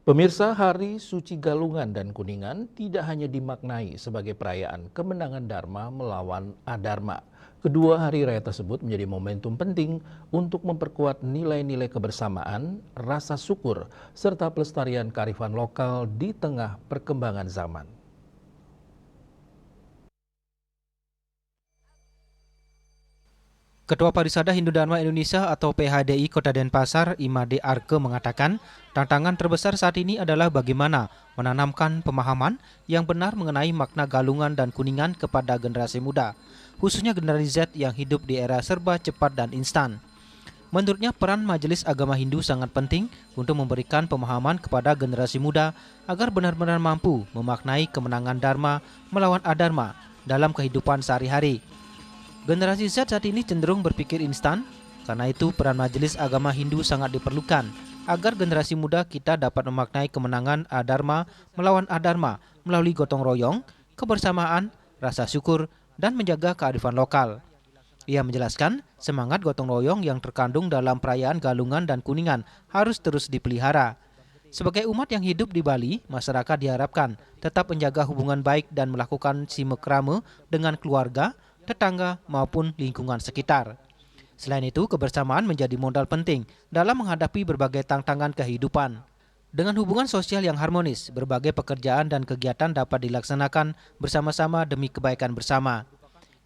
Pemirsa, Hari Suci Galungan dan Kuningan tidak hanya dimaknai sebagai perayaan kemenangan Dharma melawan Adharma. Kedua hari raya tersebut menjadi momentum penting untuk memperkuat nilai-nilai kebersamaan, rasa syukur, serta pelestarian kearifan lokal di tengah perkembangan zaman. Ketua Parisada Hindu Dharma Indonesia atau PHDI Kota Denpasar, Imade Arke mengatakan, tantangan terbesar saat ini adalah bagaimana menanamkan pemahaman yang benar mengenai makna Galungan dan Kuningan kepada generasi muda, khususnya generasi Z yang hidup di era serba cepat dan instan. Menurutnya, peran Majelis Agama Hindu sangat penting untuk memberikan pemahaman kepada generasi muda agar benar-benar mampu memaknai kemenangan Dharma melawan Adharma dalam kehidupan sehari-hari. Generasi Z saat ini cenderung berpikir instan, karena itu peran Majelis Agama Hindu sangat diperlukan agar generasi muda kita dapat memaknai kemenangan Adharma melawan Adharma melalui gotong royong, kebersamaan, rasa syukur, dan menjaga kearifan lokal. Ia menjelaskan semangat gotong royong yang terkandung dalam perayaan Galungan dan Kuningan harus terus dipelihara. Sebagai umat yang hidup di Bali, masyarakat diharapkan tetap menjaga hubungan baik dan melakukan simekrame dengan keluarga, tetangga maupun lingkungan sekitar. Selain itu, kebersamaan menjadi modal penting dalam menghadapi berbagai tantangan kehidupan. Dengan hubungan sosial yang harmonis, berbagai pekerjaan dan kegiatan dapat dilaksanakan bersama-sama demi kebaikan bersama.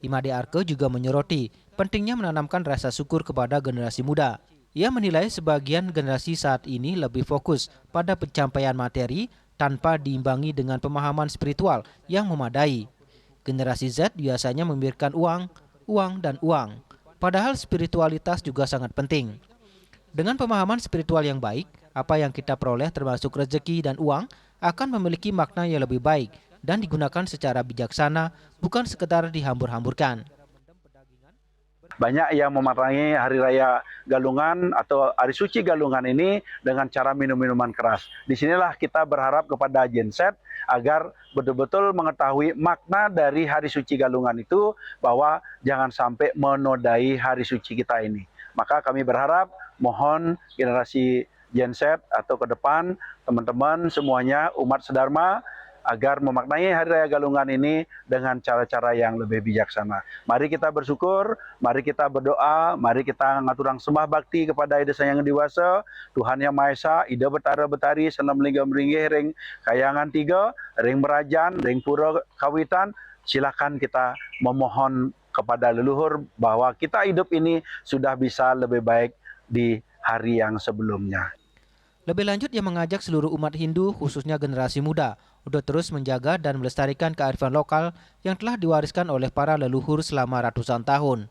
Imade Arke juga menyoroti pentingnya menanamkan rasa syukur kepada generasi muda. Ia menilai sebagian generasi saat ini lebih fokus pada pencapaian materi tanpa diimbangi dengan pemahaman spiritual yang memadai. Generasi Z biasanya memberikan uang, dan uang. Padahal spiritualitas juga sangat penting. Dengan pemahaman spiritual yang baik, apa yang kita peroleh termasuk rezeki dan uang akan memiliki makna yang lebih baik dan digunakan secara bijaksana, bukan sekedar dihambur-hamburkan. Banyak yang memaknai Hari Raya Galungan atau Hari Suci Galungan ini dengan cara minum-minuman keras. Disinilah kita berharap kepada Gen Z agar betul-betul mengetahui makna dari Hari Suci Galungan itu, bahwa jangan sampai menodai Hari Suci kita ini. Maka kami berharap, mohon generasi Gen Z atau ke depan, teman-teman semuanya, umat sedharma, agar memaknai Hari Raya Galungan ini dengan cara-cara yang lebih bijaksana. Mari kita bersyukur, mari kita berdoa, mari kita ngaturang sembah bakti kepada Ida Sang Yang Dewasa, Tuhan Yang Maha Esa, Ida Betara Betari, Senam Lingga Meringih, Ring Kayangan Tiga, Ring Merajan, Ring Pura Kawitan. Silakan kita memohon kepada leluhur bahwa kita hidup ini sudah bisa lebih baik di hari yang sebelumnya. Lebih lanjut, ia mengajak seluruh umat Hindu, khususnya generasi muda, untuk terus menjaga dan melestarikan kearifan lokal yang telah diwariskan oleh para leluhur selama ratusan tahun.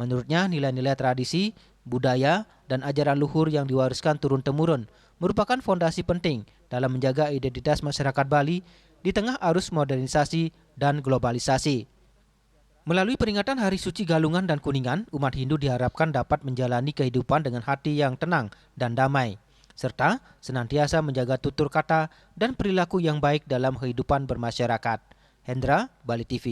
Menurutnya, nilai-nilai tradisi, budaya, dan ajaran luhur yang diwariskan turun-temurun merupakan fondasi penting dalam menjaga identitas masyarakat Bali di tengah arus modernisasi dan globalisasi. Melalui peringatan Hari Suci Galungan dan Kuningan, umat Hindu diharapkan dapat menjalani kehidupan dengan hati yang tenang dan damai, serta senantiasa menjaga tutur kata dan perilaku yang baik dalam kehidupan bermasyarakat. Hendra, Bali TV.